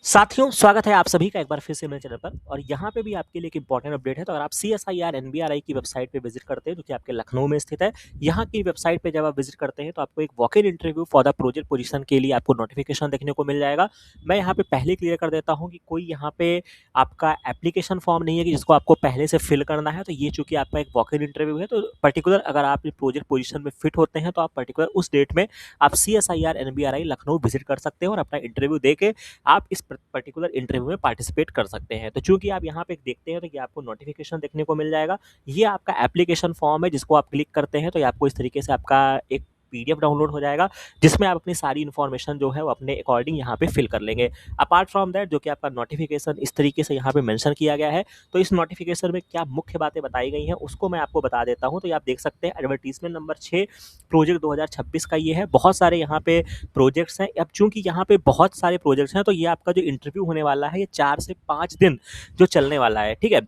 साथियों, स्वागत है आप सभी का एक बार फिर से मेरे चैनल पर और यहाँ पे भी आपके लिए एक इंपॉर्टेंट अपडेट है। तो अगर आप सीएसआईआर एनबीआरआई की वेबसाइट पे विजिट करते हैं जो कि आपके लखनऊ में स्थित है, यहाँ की वेबसाइट पे जब आप विजिट करते हैं तो आपको एक walk in interview for the project position के लिए आपको नोटिफिकेशन देखने को मिल जाएगा। मैं यहाँ पे पहले क्लियर कर देता हूँ कि कोई यहाँ पे आपका एप्लीकेशन फॉर्म नहीं है कि जिसको आपको पहले से फिल करना है। तो ये चूंकि आपका एक वॉक इन इंटरव्यू है, तो पर्टिकुलर अगर आप प्रोजेक्ट पोजीशन में फिट होते हैं तो आप पर्टिकुलर उस डेट में आप सीएसआईआर एनबीआरआई लखनऊ विजिट कर सकते हैं और अपना इंटरव्यू दे के आप इस पर्टिकुलर इंटरव्यू में पार्टिसिपेट कर सकते हैं। तो चूंकि आप यहाँ पे देखते हैं तो ये आपको नोटिफिकेशन देखने को मिल जाएगा। ये आपका एप्लीकेशन फॉर्म है जिसको आप क्लिक करते हैं तो ये आपको इस तरीके से आपका एक पीडीएफ डाउनलोड हो जाएगा, जिसमें आप अपनी सारी इन्फॉर्मेशन जो है वो अपने अकॉर्डिंग यहाँ पे फिल कर लेंगे। अपार्ट फ्रॉम दैट जो कि आपका नोटिफिकेशन इस तरीके से यहाँ पे मेंशन किया गया है, तो इस नोटिफिकेशन में क्या मुख्य बातें बताई गई हैं उसको मैं आपको बता देता हूँ। तो ये आप देख सकते हैं एडवर्टीजमेंट नंबर 6 प्रोजेक्ट 2026 का ये है। बहुत सारे यहाँ पे प्रोजेक्ट्स हैं। अब चूंकि यहाँ पे बहुत सारे प्रोजेक्ट्स हैं तो ये आपका जो इंटरव्यू होने वाला है ये 4 से 5 दिन जो चलने वाला है, ठीक है।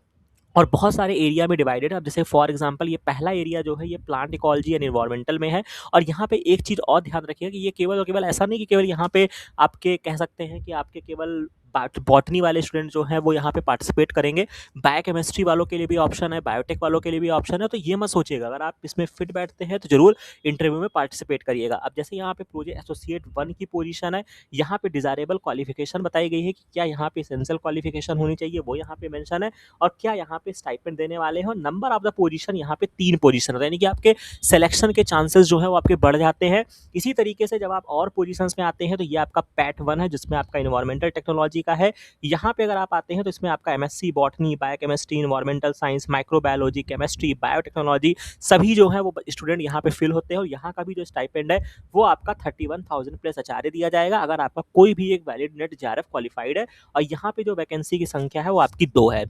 और बहुत सारे एरिया में डिवाइडेड है। अब जैसे फॉर एग्जांपल ये पहला एरिया जो है ये प्लांट इकोलॉजी एंड एनवायरमेंटल में है। और यहाँ पे एक चीज़ और ध्यान रखिएगा कि ये केवल और केवल ऐसा नहीं कि केवल यहाँ पे आपके कह सकते हैं कि आपके केवल बॉटनी वाले स्टूडेंट जो हैं वो यहाँ पे पार्टिसिपेट करेंगे। बायोकेमिस्ट्री वालों के लिए भी ऑप्शन है, बायोटेक वालों के लिए भी ऑप्शन है। तो ये मत सोचिएगा, अगर आप इसमें फिट बैठते हैं तो जरूर इंटरव्यू में पार्टिसिपेट करिएगा। अब जैसे यहाँ पे प्रोजेक्ट एसोसिएट 1 की पोजीशन है, यहाँ पे डिजायरेबल क्वालिफिकेशन बताई गई है कि क्या यहाँ पे एसेंशियल क्वालिफिकेशन होनी चाहिए, वो यहाँ पे मेंशन है। और क्या यहाँ पे स्टाइपेंड देने वाले हो। नंबर ऑफ द पोजीशन यहाँ पे 3 पोजीशन होता है, यानी कि आपके सिलेक्शन के चांसेस जो है वो आपके बढ़ जाते हैं। इसी तरीके से जब आप और पोजीशंस में आते हैं तो ये आपका पैट 1 है जिसमें आपका इन्वायरमेंटल टेक्नोलॉजी का है। यहाँ पे अगर आप आते हैं तो इसमें आपका MSc botany, biochemistry, environmental science, microbiology, chemistry, biotechnology सभी जो है वो स्टूडेंट यहाँ पे फिल होते हैं। और यहाँ का भी जो स्टाइपेंड है वो आपका 31,000 प्लस एचआरए दिया जाएगा अगर आपका कोई भी एक वैलिड नेट जेआरएफ क्वालिफाइड है। और यहाँ पे जो वैकेंसी की संख्या है वो आपकी 2 है।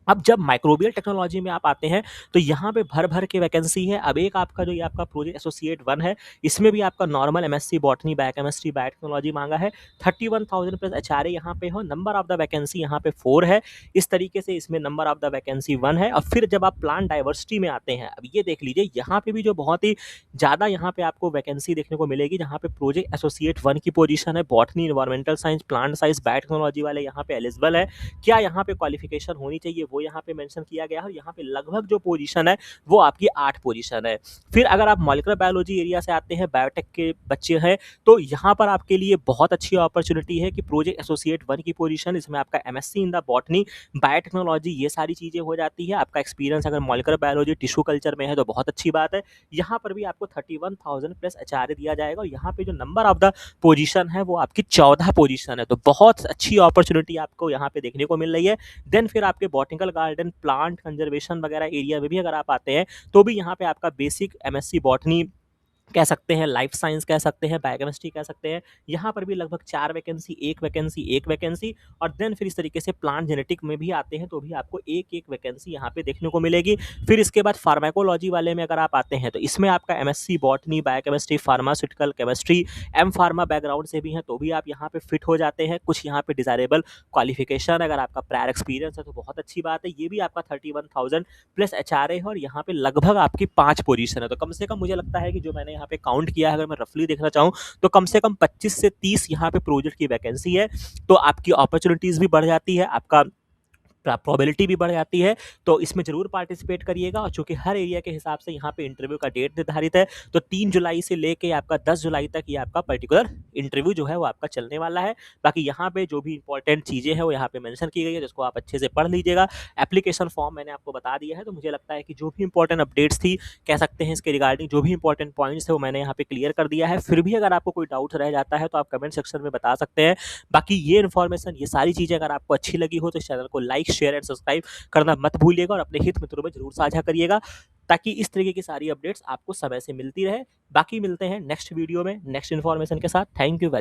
अब जब माइक्रोबियल टेक्नोलॉजी में आप आते हैं तो यहाँ पे भर भर के वैकेंसी है। अब एक आपका जो ये आपका प्रोजेक्ट एसोसिएट 1 है, इसमें भी आपका normal MSc botany, biochemistry, biotechnology मांगा है। 31,000 प्लस एचआरए यहाँ पे हो। नंबर ऑफ द वैकेंसी यहाँ पे 4 है। इस तरीके से इसमें नंबर ऑफ द वैकेंसी 1 है। और फिर जब आप प्लांट डाइवर्सिटी में आते हैं, अब ये देख लीजिए यहाँ पे भी जो बहुत ही ज़्यादा यहाँ पे आपको वैकेंसी देखने को मिलेगी, जहाँ पे प्रोजेक्ट एसोसिएट 1 की पोजीशन है। Botany, environmental science, plant science, biotechnology वाले यहाँ पे एलिजिबल है। क्या यहाँ पे क्वालिफिकेशन होनी चाहिए वो यहाँ पे मेंशन किया गया है। और यहाँ पे लगभग जो पोजीशन है वो आपकी 8 पोजीशन है। फिर अगर आप मॉलिक्यूलर बायोलॉजी एरिया से आते हैं, बायोटेक के बच्चे हैं, तो यहाँ पर आपके लिए बहुत अच्छी अपॉर्चुनिटी है कि प्रोजेक्ट एसोसिएट 1 की पोजीशन, इसमें आपका MSc in the botany, biotechnology, ये सारी चीजें हो जाती है। आपका एक्सपीरियंस अगर मॉलिक्यूलर बायोलॉजी, टिश्यू कल्चर में है तो बहुत अच्छी बात है। यहाँ पर भी आपको 31,000 प्लस एचआरए दिया जाएगा। और यहाँ पे जो नंबर ऑफ द पोजीशन है वो आपकी 14 पोजीशन है। तो बहुत अच्छी अपॉर्चुनिटी आपको यहाँ पे देखने को मिल रही है। देन फिर आपके बॉटनिकल गार्डन, प्लांट कंजर्वेशन वगैरह एरिया में भी अगर आप आते हैं तो भी यहाँ पे आपका बेसिक एमएससी बॉटनी कह सकते हैं, लाइफ साइंस कह सकते हैं, बायोकेमिस्ट्री कह सकते हैं, यहाँ पर भी लगभग 4 वैकेंसी, 1 वैकेंसी, 1 वैकेंसी। और देन फिर इस तरीके से प्लांट जेनेटिक में भी आते हैं तो भी आपको 1-1 वैकेंसी यहाँ पे देखने को मिलेगी। फिर इसके बाद फार्माकोलॉजी वाले में अगर आप आते हैं तो इसमें आपका MSc botany, biochemistry, pharmaceutical chemistry, M pharma background से भी हैं तो भी आप यहाँ पे फिट हो जाते हैं। कुछ यहाँ पे डिजायरेबल क्वालिफिकेशन, अगर आपका प्रायर एक्सपीरियंस है तो बहुत अच्छी बात है। ये भी आपका 31,000 प्लस एचआरए है। और यहाँ पे लगभग आपकी 5 पोजीशन है। तो कम से कम मुझे लगता है कि जो मैंने यहाँ पे काउंट किया है, अगर मैं रफली देखना चाहूँ तो कम से कम 25 से 30 यहाँ पे प्रोजेक्ट की वैकेंसी है। तो आपकी अपॉर्चुनिटीज भी बढ़ जाती है, आपका प्रोबेबिलिटी भी बढ़ जाती है। तो इसमें जरूर पार्टिसिपेट करिएगा। और चूंकि हर एरिया के हिसाब से यहाँ पे इंटरव्यू का डेट निर्धारित है, तो 3 जुलाई से लेके आपका 10 जुलाई तक ये आपका पर्टिकुलर इंटरव्यू जो है वो आपका चलने वाला है। बाकी यहाँ पे जो भी इंपॉर्टेंट चीज़ें हैं वो यहाँ पे मेंशन की गई है, जिसको आप अच्छे से पढ़ लीजिएगा। एप्लीकेशन फॉर्म मैंने आपको बता दिया है। तो मुझे लगता है कि जो भी इंपॉर्टेंट अपडेट्स थी, कह सकते हैं इसके रिगार्डिंग जो भी इंपॉर्टेंट पॉइंट्स थे वो मैंने यहाँ पे क्लियर कर दिया है। फिर भी अगर आपको कोई डाउट रह जाता है तो आप कमेंट सेक्शन में बता सकते हैं। बाकी ये इन्फॉर्मेशन, ये सारी चीज़ें अगर आपको अच्छी लगी हो तो इस चैनल को लाइक, शेयर एंड सब्सक्राइब करना मत भूलिएगा। और अपने हित मित्रों में जरूर साझा करिएगा ताकि इस तरीके की सारी अपडेट्स आपको समय से मिलती रहे। बाकी मिलते हैं नेक्स्ट वीडियो में नेक्स्ट इन्फॉर्मेशन के साथ। Thank you very